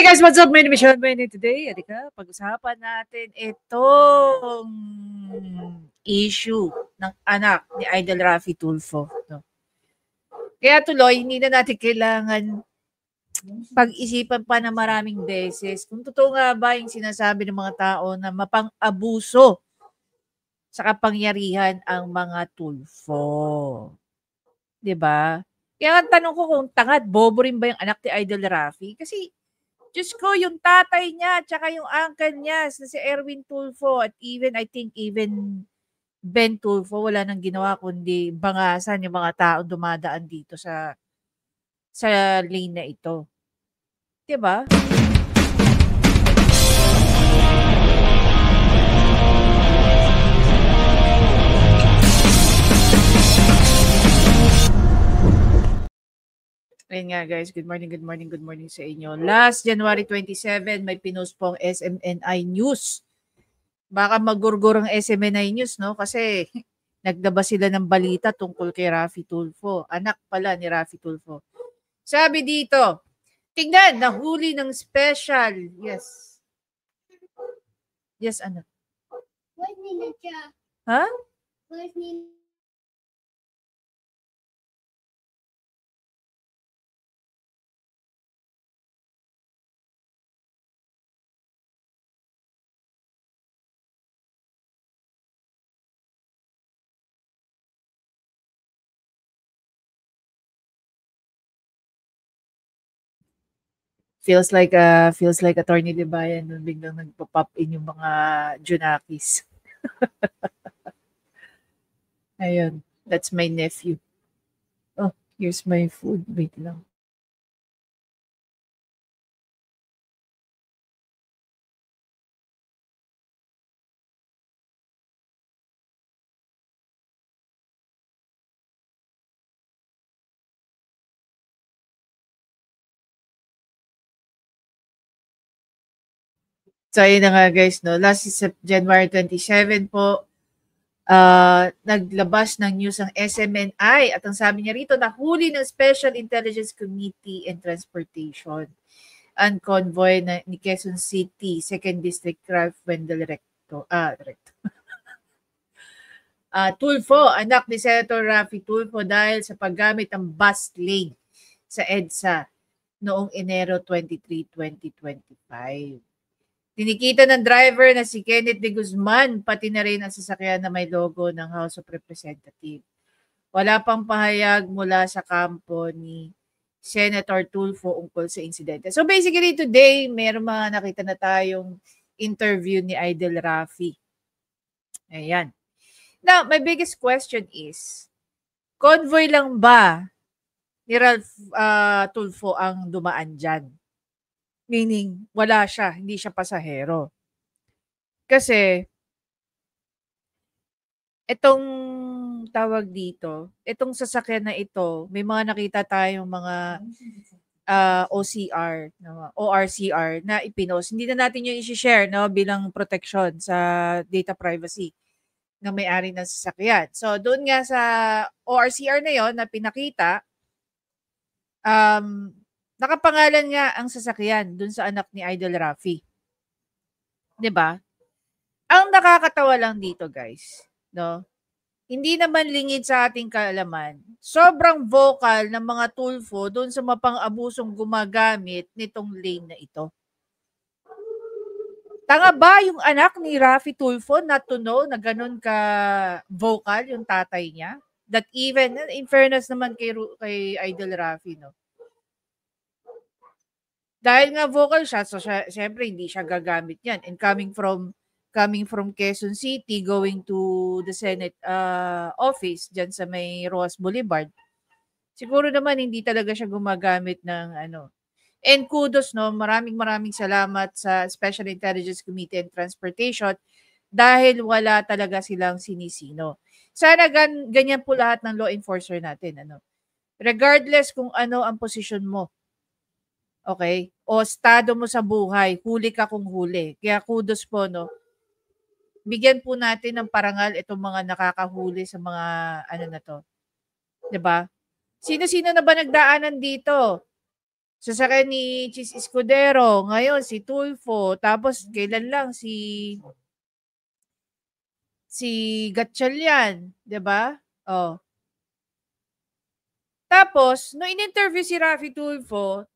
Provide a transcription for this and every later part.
Hey guys, what's up? My name is Sean Benny. Today, Erika, pag-usapan natin itong issue ng anak ni Idol Raffy Tulfo. No? Kaya tuloy, hindi na natin kailangan pag-isipan pa na maraming beses kung totoo nga ba yung sinasabi ng mga tao na mapang-abuso sa kapangyarihan ang mga Tulfo. 'Di ba? Kaya ang tanong ko kung tangad, bobo rin ba yung anak ni Idol Raffy? Kasi Diyos ko, yung tatay niya, tsaka yung uncle niya, na si Erwin Tulfo, at I think even Ben Tulfo, wala nang ginawa kundi bangasan yung mga tao dumadaan dito sa lane na ito. 'Di ba? Ayun nga guys, good morning sa inyo. Last January 27, may pinost pong SMNI News. Baka magurgur ang SMNI News, no? Kasi nagdaba sila ng balita tungkol kay Raffy Tulfo. Anak pala ni Raffy Tulfo. Sabi dito, tingnan, nahuli ng special. Yes. Yes, ano? Where's Nina Cha? Ha? Where's Nina? Feels like Attorney Libayan nung biglang nagpa-pop in yung mga Junakis. Ayun, that's my nephew. Oh, here's my food. Wait lang. So, ayun na nga guys, no? Last January 27 po, naglabas ng news ang SMNI at ang sabi niya rito, nahuli ng Special Intelligence Committee and Transportation ang convoy ni Quezon City, 2nd District Ralph Wendell Recto. Tulfo, anak ni Senator Raffy Tulfo dahil sa paggamit ng bus lane sa EDSA noong Enero 23, 2025. Tinikita ng driver na si Kenneth de Guzman, pati na rin ang sasakyan na may logo ng House of Representatives. Wala pang pahayag mula sa kampo ni Senator Tulfo ungkol sa insidente. So basically today, mayroong mga nakita na tayong interview ni Idol Raffy. Ayan. Now, my biggest question is, convoy lang ba ni Ralph Tulfo ang dumaan dyan? Meaning, wala siya, hindi siya pasahero. Kasi, itong tawag dito, itong sasakyan na ito, may mga nakita tayong mga OCR, ORCR na ipinost. Hindi na natin yung i-share no, bilang protection sa data privacy ng may-ari ng sasakyan. So, doon nga sa ORCR na yon na pinakita, nakapangalan nga ang sasakyan doon sa anak ni Idol Raffy. 'Di ba? Ang nakakatawa lang dito, guys, no? Hindi naman lingid sa ating kaalaman. Sobrang vocal ng mga Tulfo doon sa mapang-abusong gumagamit nitong lane na ito. Tanga ba yung anak ni Raffy Tulfo not to know na ganun ka vocal yung tatay niya? That even, in fairness naman kay Idol Raffy, no? Dahil nga vocal siya, so syempre hindi siya gagamit yan. And coming from Quezon City, going to the Senate office dyan sa may Roas Boulevard, siguro naman hindi talaga siya gumagamit ng ano. And kudos, no, maraming salamat sa Special Intelligence Committee and Transportation dahil wala talaga silang sinisino. Sana ganyan po lahat ng law enforcer natin. Ano? Regardless kung ano ang posisyon mo, okay? O estado mo sa buhay, huli ka kung huli. Kaya kudos po, no? Bigyan po natin ng parangal itong mga nakakahuli sa mga ano na to. 'Di ba? Sino-sino na ba nagdaanan dito? Sasakyan ni Chis Escudero, ngayon si Tulfo, tapos kailan lang si Gatchalian, 'di ba? Oh. Tapos no in-interview si Raffy Tulfo,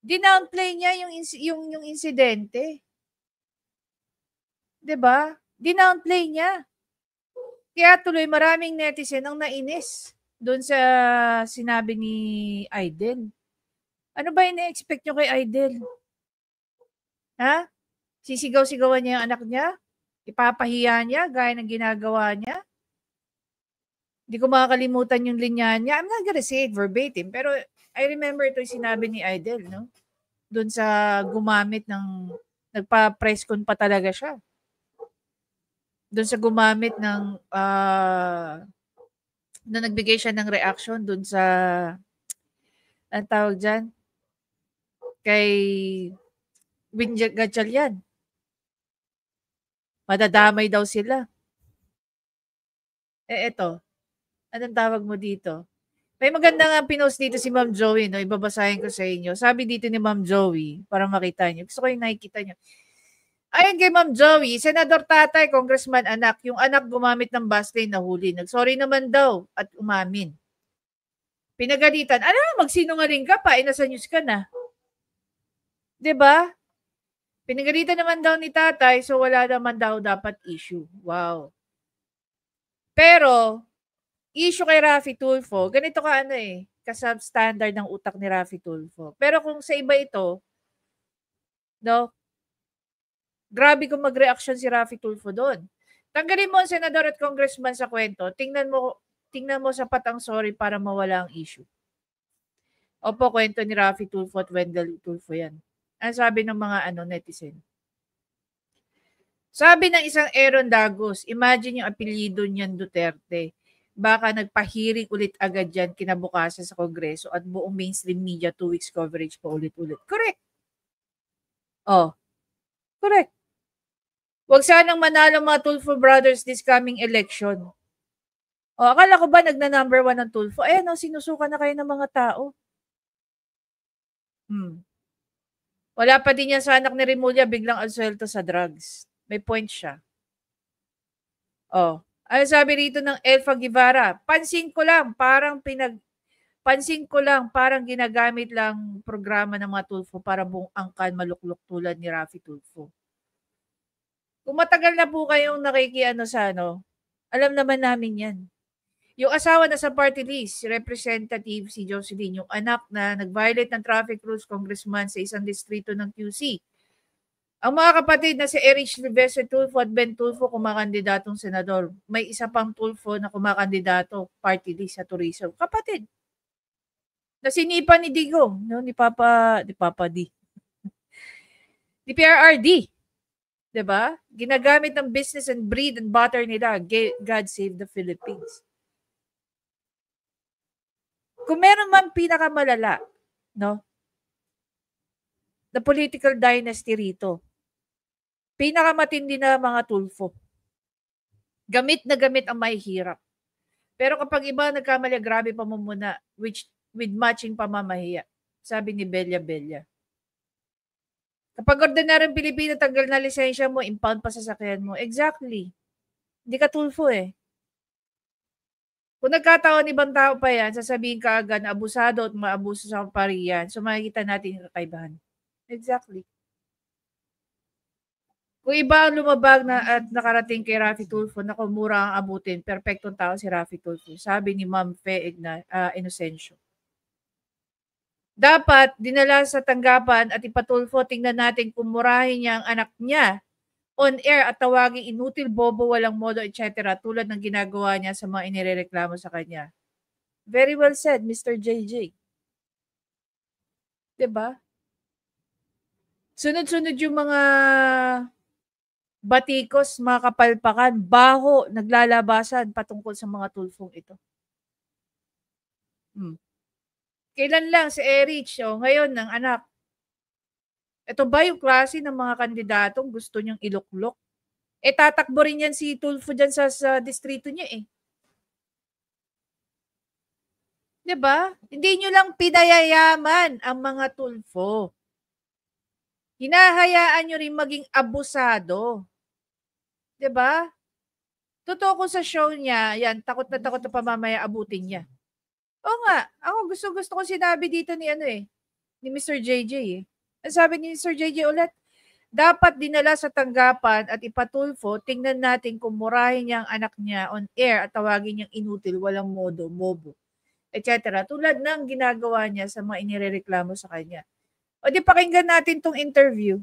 dinownplay niya yung insidente. 'Di ba? Dinownplay niya. Kaya tuloy maraming netizen ang nainis doon sa sinabi ni Aiden. Ano ba ine-expect nyo kay Aiden? Ha? Sisigaw-sigawan niya yung anak niya? Ipapahiya niya gaya ng ginagawa niya? Hindi ko makakalimutan yung linya niya. I'm not gonna say it verbatim, pero I remember ito yung sinabi ni Aiden, no? Doon sa gumamit ng, nagpa-press con pa talaga siya. Doon sa gumamit ng, na nagbigay siya ng reaction doon sa, ang tawag dyan, kay Win Gatchalian. Madadamay daw sila. Eto, anong tawag mo dito? May maganda nga pinost dito si Ma'am Joey, no? Ibabasahin ko sa inyo. Sabi dito ni Ma'am Joey, para makita niyo. Gusto ko yung nakikita niyo. Ayon kay Ma'am Joey, Senador Tatay, Congressman anak, yung anak gumamit ng bus lane na huli. Nagsorry naman daw at umamin. Pinagalitan, magsinungaling ka pa, nasa news ka na. 'Di ba? Pinagalitan naman daw ni Tatay, so wala naman daw dapat issue. Wow. Pero, issue kay Raffy Tulfo, ganito ka ka-substandard ng utak ni Raffy Tulfo. Pero kung sa iba ito, no, grabe kung mag-reaction si Raffy Tulfo doon. Tanggalin mo ang senador at congressman sa kwento, tingnan mo sapat ang sorry para mawala ang issue. Opo, kwento ni Raffy Tulfo at Wendell Tulfo yan. Ang sabi ng mga netizen. Sabi ng isang Aaron Dagos, imagine yung apelyido niyan Duterte. Baka nagpahiring ulit agad yan kinabukasan sa Kongreso at buong mainstream media 2 weeks coverage pa ulit-ulit. Correct. Oh, correct. Huwag sanang manalo mga Tulfo brothers this coming election. O, akala ko ba nagna-number 1 ng Tulfo? Ayan sinusuka na kayo ng mga tao. Wala pa din yan sa anak ni Remulla, biglang aswelto sa drugs. May point siya. Oh, ano sabi rito ng Elfa Guevara? Pansin ko lang, parang ginagamit lang programa ng mga Tulfo para buong angkan maluklok tulad ni Raffy Tulfo. Kung matagal na po kayong alam naman namin yan. Yung asawa na sa party list, Representative si Jocelyn, yung anak na nag-violate ng traffic rules congressman sa isang distrito ng QC. Ang mga kapatid na si Erich Silvestre Tulfo at Ben Tulfo kumakandidatong senador. May isa pang Tulfo na kumakandidato, party list sa tourism. Kapatid. Na sinipa ni Digong, ni Papa D. Ni PRRD. 'Di ba? Ginagamit ng business and bread and butter nila. God save the Philippines. Kung meron man pinakamalala, no? The political dynasty rito. Pinakamatindi na mga Tulfo. Gamit na gamit ang mahihirap. Pero kapag iba nagkamali, grabe pamumuna with matching pamamahiya. Sabi ni Bella. Kapag ordinaryong Pilipino, tanggal na lisensya mo, impound pa sa sasakyan mo. Exactly. Hindi ka Tulfo eh. Kung nagkataon ibang tao pa yan, sasabihin ka agad na abusado at maabuso sa kaparian. So makikita natin yung kakaibahan. Exactly. Kung iba ang lumabag na at nakarating kay Raffy Tulfo na kumura ang abutin, perfectong tao si Raffy Tulfo. Sabi ni Ma'am Fe Inocencio. Dapat dinala sa tanggapan at ipatulfo, tingnan natin kung murahin niya ang anak niya on air at tawaging inutil, bobo, walang modo, etc. tulad ng ginagawa niya sa mga inirereklamo sa kanya. Very well said, Mr. JJ. Diba? Sunod-sunod yung mga batikos, mga kapalpakan, baho, naglalabasan patungkol sa mga Tulfong ito. Kailan lang si Erich, ngayon ng anak. Ito ba yung klase ng mga kandidatong gusto niyang iluklok? Tatakbo rin yan si Tulfo dyan sa distrito niya eh. 'Di ba? Hindi nyo lang pinayayaman ang mga Tulfo. Hinahayaan nyo rin maging abusado. 'Di ba? Totoo ko sa show niya, yan, takot na pamamaya abutin niya. Oo nga, ako gusto ko sinabi dito ni ni Mr. JJ eh. Ang sabi ni Mr. JJ ulit, dapat dinala sa tanggapan at ipatulfo, tingnan natin kung murahin niya ang anak niya on air at tawagin niyang inutil, walang modo, mobo, etc. Tulad ng ginagawa niya sa mga inirereklamo sa kanya. O di pakinggan natin tong interview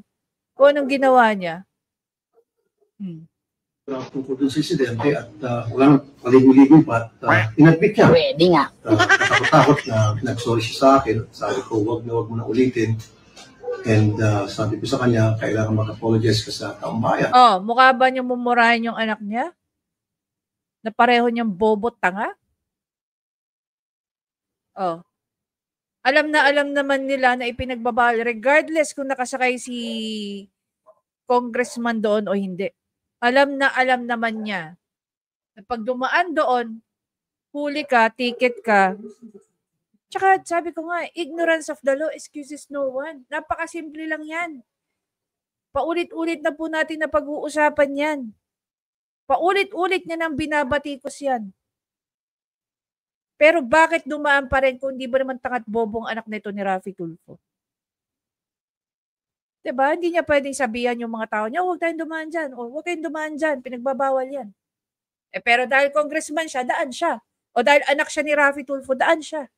kung anong ginawa niya. Tungkol dun sa insidente at walang paligo-ligo pa at inadmit niya. Pwede nga. Takot na nag-sorry siya sa akin. Sabi ko, wag mo na ulitin. And sabi ko sa kanya, kailangan mag-apologize ka sa taong bayan. Oh, mukha ba niyang mumurahin yung anak niya? Na pareho niyang bobot tanga? Oh. Alam naman nila na ipinagbabawal regardless kung nakasakay si congressman doon o hindi. Alam naman niya na pag dumaan doon, huli ka, ticket ka. Tsaka sabi ko nga, ignorance of the law excuses no one. Napakasimple lang yan. Paulit-ulit na po natin na pag-uusapan yan. Paulit-ulit niya nang binabatikos yan. Pero bakit dumaan pa rin kung di ba naman tangat bobong anak nito ni Raffy Tulfo? Diba? Hindi niya pwedeng sabihan yung mga tao niya, huwag tayong dumaan dyan. O huwag kayong dumaan dyan. Pinagbabawal yan. Pero dahil congressman siya, daan siya. O dahil anak siya ni Raffy Tulfo, daan siya.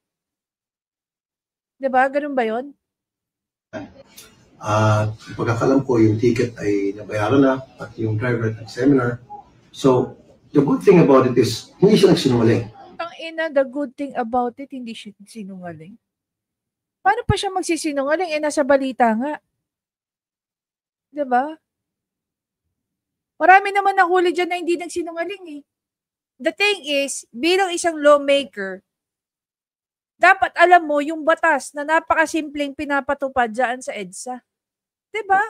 Diba? Ganun ba yun? Pagkakalam ko, yung ticket ay nabayaran na at yung driver at seminar. So, the good thing about it is, hindi siya nagsinungaling. Ang ina, the good thing about it, hindi siya sinungaling. Paano pa siya magsisinungaling? Nasa balita nga. Diba? Marami naman nahuli dyan na hindi nagsinungaling eh. The thing is, bilang isang lawmaker, dapat alam mo yung batas na napakasimpleng pinapatupad dyan sa EDSA. Diba?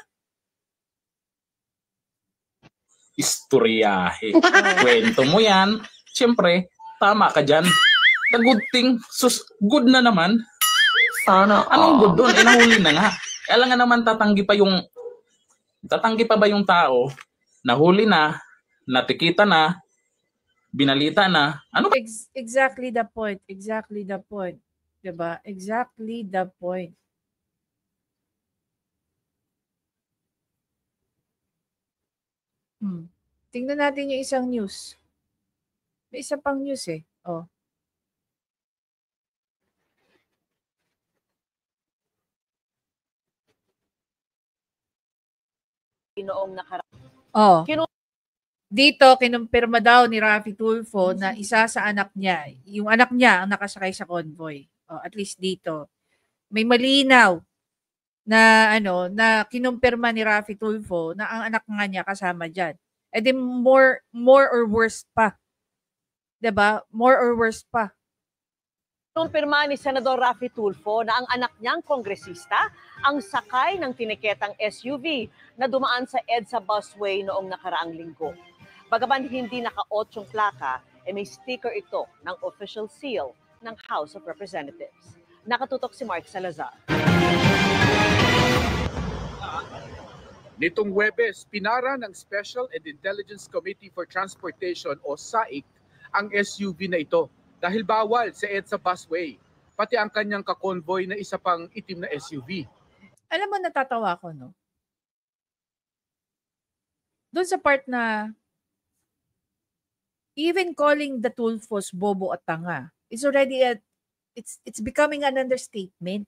Istoryahe. Kwento mo yan. Siyempre, tama ka dyan. The good thing, good na naman. Sana. Anong good doon? Nahuli na nga. Kaya nga naman tatanggi pa ba yung tao? Nahuli na, natikita na, binalita na. Ano ba? Exactly the point. Exactly the point. Diba? Exactly the point. Tingnan natin yung isang news. May isa pang news eh. Oh. Noong nakaraan. Oh. Dito, kinumpirma daw ni Raffy Tulfo na isa sa anak niya, yung anak niya ang nakasakay sa convoy. Oh, at least dito. May malinaw na na kinumpirma ni Raffy Tulfo na ang anak nga niya kasama diyan. Eh di more or worse pa. 'Di ba? More or worse pa. Kinumpirma ni Senador Raffy Tulfo na ang anak niyang kongresista ang sakay ng tiniketang SUV na dumaan sa EDSA busway noong nakaraang linggo. Bagaman hindi naka-8 plaka, may sticker ito ng official seal ng House of Representatives. Nakatutok si Mark Salazar. Nitong Huwebes, pinara ng Special and Intelligence Committee for Transportation o SAIC ang SUV na ito dahil bawal sa EDSA busway, pati ang kanyang kakonvoy na isa pang itim na SUV. Alam mo, natatawa ko, no? Doon sa part na even calling the Tulfos bobo at tanga is already it's becoming an understatement.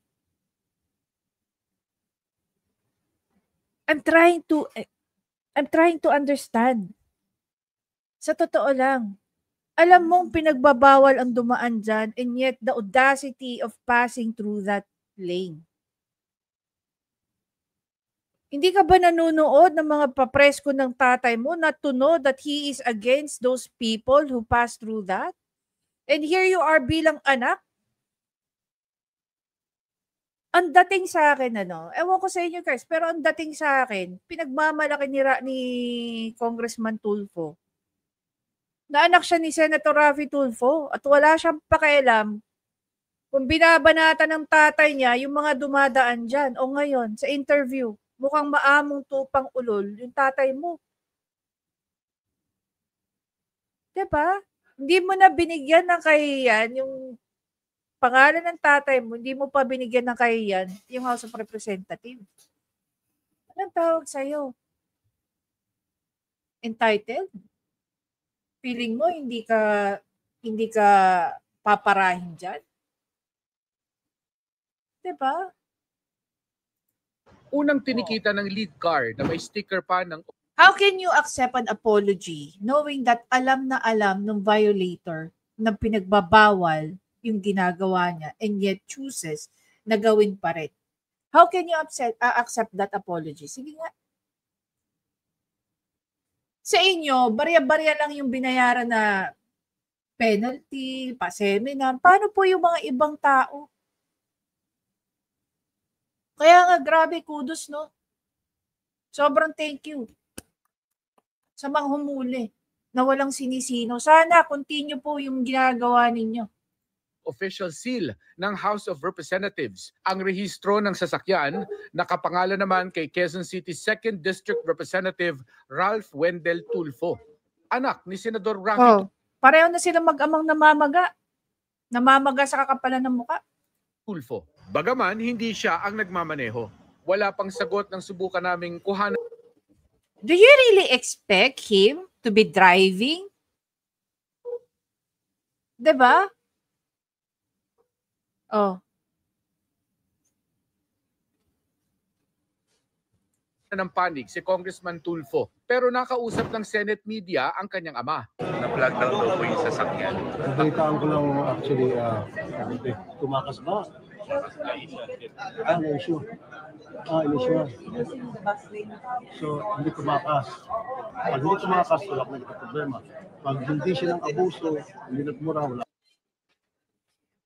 I'm trying to understand. Sa totoo lang, alam mong pinagbabawal ang dumaan dyan and yet the audacity of passing through that lane. Hindi ka ba nanonood ng mga papresko ng tatay mo not to know that he is against those people who pass through that? And here you are bilang anak. Ang dating sa akin, ewan ko sa inyo guys, pero ang dating sa akin, pinagmamalaki ni Congressman Tulfo na anak siya ni Senator Raffy Tulfo at wala siyang pakialam Kung binabanata ng tatay niya, yung mga dumadaan dyan, o ngayon, sa interview, mukhang maamong tupang ulol, yung tatay mo. Diba? Hindi mo na binigyan ng kahihiyan yung pangalan ng tatay mo, hindi mo pa binigyan ng kahihiyan yung House of Representatives. Anong tawag sa'yo? Entitled? Feeling mo hindi ka paparahin dyan? Diba? Unang tinikita ng lead car na may sticker pa ng How can you accept an apology knowing that alam na alam ng violator na pinagbabawal yung ginagawa niya and yet chooses na gawin pa rin? How can you accept that apology? Sige nga. Sa inyo, barya-barya lang yung binayaran na penalty, pa-seminar. Paano po yung mga ibang tao? Kaya nga, grabe, kudos, no? Sobrang thank you sa mga humuli na walang sinisino. Sana continue po yung ginagawa ninyo. official seal ng House of Representatives. Ang rehistro ng sasakyan nakapangalan naman kay Quezon City 2nd District Representative Ralph Wendell Tulfo, anak ni Senador Rafi pareho na sila mag-amang namamaga. Namamaga sa kakapalan ng muka. Tulfo. Bagaman hindi siya ang nagmamaneho. Wala pang sagot ng subukan naming kuhanan. Do you really expect him to be driving? Diba? Oh. ng panig si Congressman Tulfo, pero nakausap ng Senate media ang kanyang ama. Na-flag down daw po yung sasakyan. Nabalitaan ko lang actually, tumakas ba? Issue. Issue. So, hindi tumakas. Pag hindi tumakas, wala akong problema. Pag hindi siya ng abuso, hindi nagmura, wala.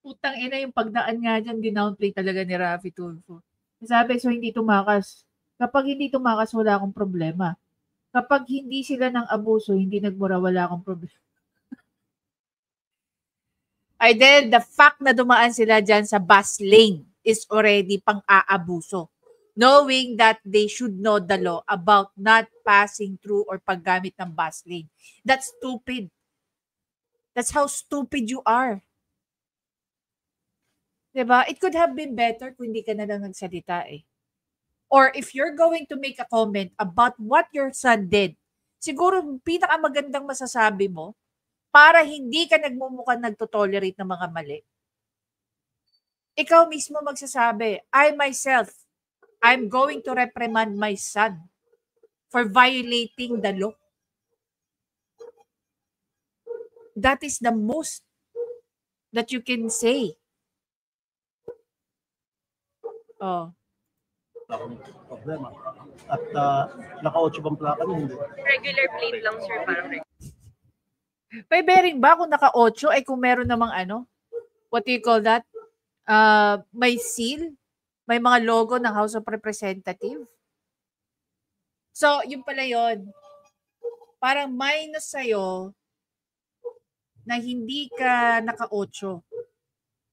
Putang ina yung pagdaan nga dyan, dinownplay talaga ni Rafi Tulfo. Sabi, so hindi tumakas. Kapag hindi tumakas, wala akong problema. Kapag hindi sila ng abuso, hindi nagmura, wala akong problema. Ay, then, the fact na dumaan sila dyan sa bus lane is already pang-aabuso. Knowing that they should know the law about not passing through or paggamit ng bus lane. That's stupid. That's how stupid you are. Diba? It could have been better kung hindi ka na lang nagsalita eh. Or if you're going to make a comment about what your son did, siguro pinakamagandang masasabi mo para hindi ka nagmumukhang nagtotolerate ng mga mali. Ikaw mismo magsasabi, I myself, I'm going to reprimand my son for violating the law. That is the most that you can say. Oh. Problema. At naka-8 bang plaka niya? Hindi. Regular plate lang, sir. Parang May bearing ba kung naka-8 ay kung meron namang ano? What do you call that? May seal? May mga logo ng House of Representatives? So, yun pala yun. Parang minus sa'yo na hindi ka naka-8.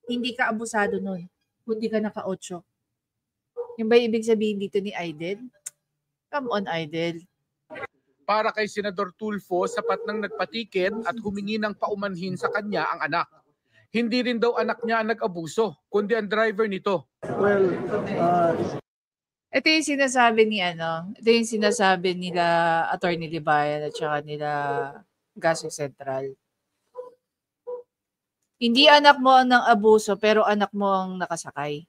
Hindi ka abusado nun. Hindi ka naka-8. Yung ba ibig sabihin dito ni Aidel? Come on, Aidel. Para kay Senador Tulfo, sapat nang nagpatikit at humingi ng paumanhin sa kanya ang anak. Hindi rin daw anak niya ang nag-abuso, kundi ang driver nito. Well, Ito yung sinasabi ni ito yung sinasabi nila Attorney Libayan at saka nila Gasol Central. Hindi anak mo ang nang abuso pero anak mo ang nakasakay.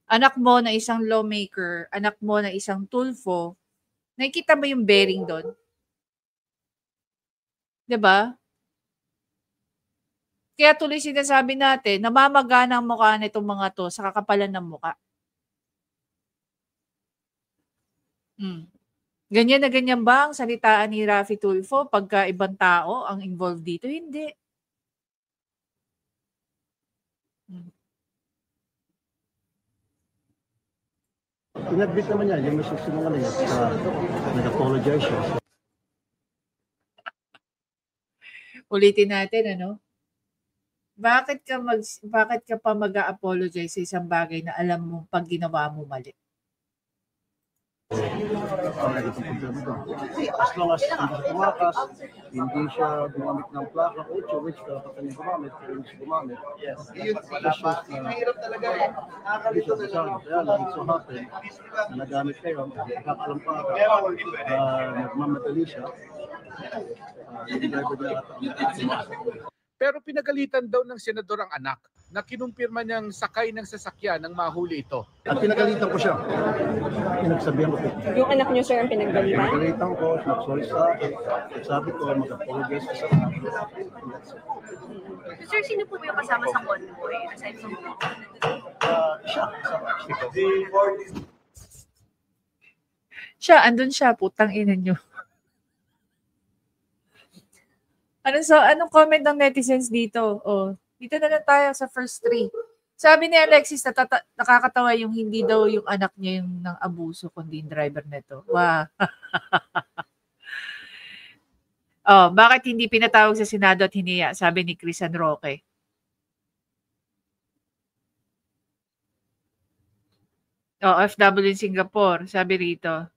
Anak mo na isang lawmaker, anak mo na isang Tulfo, nakikita mo yung bearing doon? Diba? Kaya tuloy sinasabi natin, namamagana ang mukha nitong mga to sa kakapalan ng mukha. Ganyan na ganyan ba ang salitaan ni Rafi Tulfo pagka ibang tao ang involved dito? Hindi. inadmit naman niya, yung may susunungan niya, nag-apologize siya. Ulitin natin, ano? Bakit ka pa mag-a-apologize sa isang bagay na alam mo pag ginawa mo mali? As long as hindi siya tumakas, hindi siya gumamit ng plaka, which dapat kanya gumamit, pero hindi siya gumamit. Yes, that's just hindi siya kasama. Kaya lang, it so happen, nagamit kayo, nakakalam pa, nagmamadali siya, hindi driver niya ata. Pero pinagalitan daw ng senador ang anak na kinumpirma niyang sakay ng sasakyan nang mahuli ito. At pinagalitan ko siya. Pinagsabihan ko. Yung anak niyo, sir, ang pinagalitan? Pinagalitan ko, nag-sorry sa akin. Sabi ko, mag-apologize ka sa akin. Sir, sino po yung kasama sa convoy? Aside from Siya. Siya, andun siya, putang ina nyo. Anong comment ng netizens dito? Oh, dito na lang tayo sa first three. Sabi ni Alexis, nakakatawa yung hindi daw yung anak niya yung nang abuso, kundi yung driver nito. Wow. Oh, bakit hindi pinatawag sa Senado at hiniya? Sabi ni Crisan Roque. Oh, OFW in Singapore, sabi rito.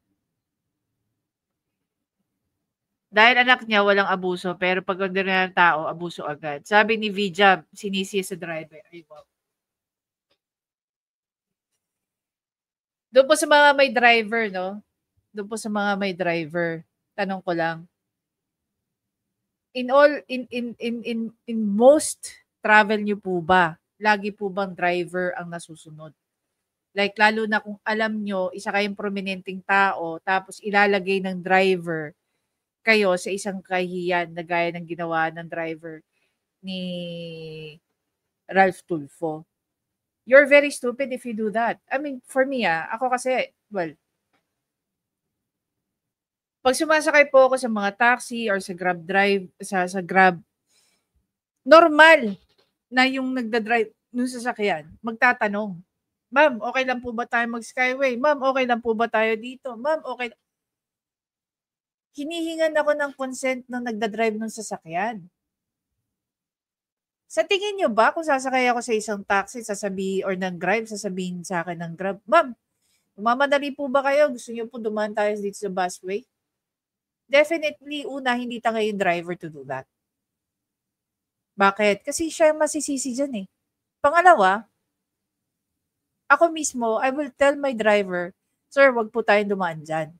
Dahil anak niya walang abuso, pero pag ordinary ng tao, abuso agad. Sabi ni Vijab, sinisi sa driver. Ay, wow. Doon po sa mga may driver, no? Doon po sa mga may driver, tanong ko lang. In most travel niyo po ba, lagi po bang driver ang nasusunod? Like, lalo na kung alam nyo, isa kayong prominenteng tao, tapos ilalagay ng driver kayo sa isang kahiyan na gaya ng ginawa ng driver ni Ralph Tulfo. You're very stupid if you do that. I mean, for me, ako kasi, well, pag sumasakay po ako sa mga taxi or sa Grab drive, sa Grab, normal na yung nagda-drive nung sasakyan, magtatanong, ma'am, okay lang po ba tayo mag-skyway? Ma'am, okay lang po ba tayo dito? Ma'am, okay. Hinihingan ako ng consent ng nagda-drive ng sasakyan. Sa tingin nyo ba, kung sasakay ako sa isang taxi, or ng Grab, sasabihin sa akin ng Grab, ma'am, umamadali po ba kayo? Gusto nyo po dumaan tayo dito sa busway? Definitely, una, hindi tanga yung driver to do that. Bakit? Kasi siya masisisi dyan eh. Pangalawa, ako mismo, I will tell my driver, sir, wag po tayong dumaan dyan.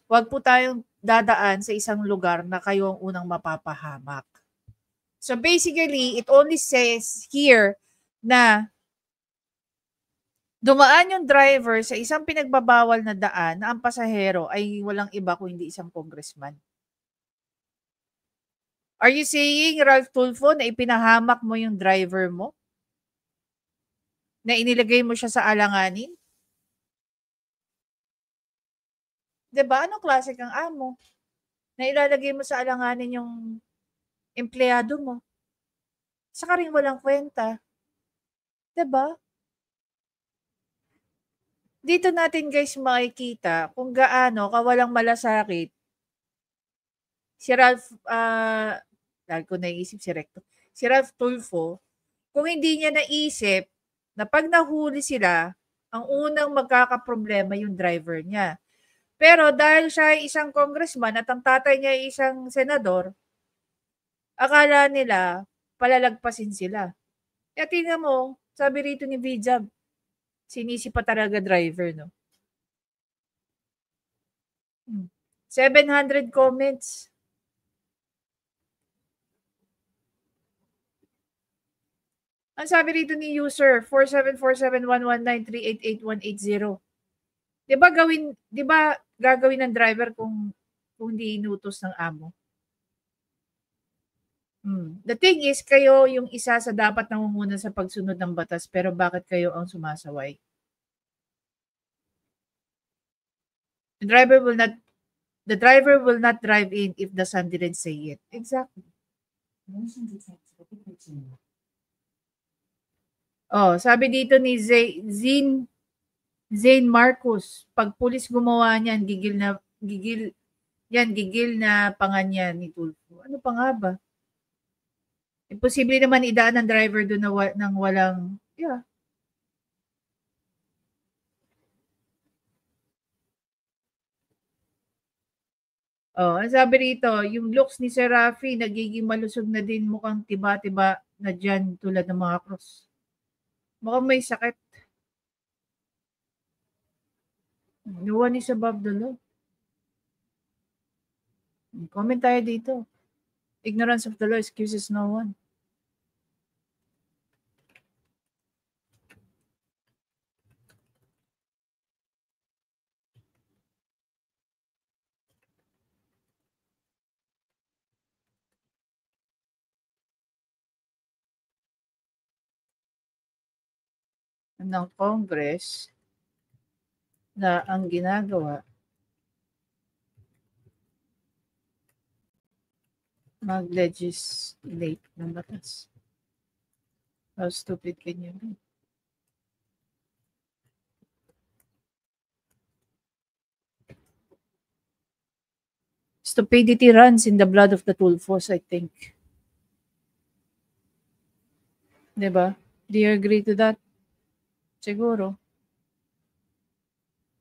Wag po tayong dadaan sa isang lugar na kayo ang unang mapapahamak. So basically, it only says here na dumaan yung driver sa isang pinagbabawal na daan na ang pasahero ay walang iba kung hindi isang congressman. Are you saying, Ralph Tulfo, na ipinahamak mo yung driver mo? Na inilagay mo siya sa alanganin? Diba? Anong klase kang amo? Na ilalagay mo sa alanganin yung empleyado mo. Saka rin walang kwenta. Diba? Dito natin guys makikita kung gaano kawalang malasakit si Ralph, lagi ko naiisip si Recto, si Ralph Tulfo, kung hindi niya naisip na pag nahuli sila, ang unang magkakaproblema yung driver niya. Pero dahil siya ay isang congressman at ang tatay niya ay isang senador, akala nila palalagpasin sila. Kaya tingnan mo, sabi rito ni Vijab, sinisi pa talaga driver, no? 700 comments. Ang sabi rito ni user, 47471193888180. 'Di ba gagawin ng driver kung hindi inutos ng amo? The thing is, kayo yung isa sa dapat nangunguna sa pagsunod ng batas, pero bakit kayo ang sumasaway? The driver will not drive in if the son didn't say it. Exactly. Oh, sabi dito ni Zane Marcos, pag pulis gumawa niyan, gigil na panganyan ni Tulfo. Ano pa nga ba? Imposible naman idaan ng driver doon na nang walang, yeah. Oh, ang sabi rito, yung looks ni Sir Rafi nagiging malusog na din, mukhang tiba-tiba na dyan tulad ng mga cross. Mukhang may sakit. No one is above the law. Comment tayo dito. Ignorance of the law excuses no one. Ng Congress na ang ginagawa mag-legislate ng batas. How stupid can you be? Stupidity runs in the blood of the Tulfos, I think. Diba? Do you agree to that? Siguro.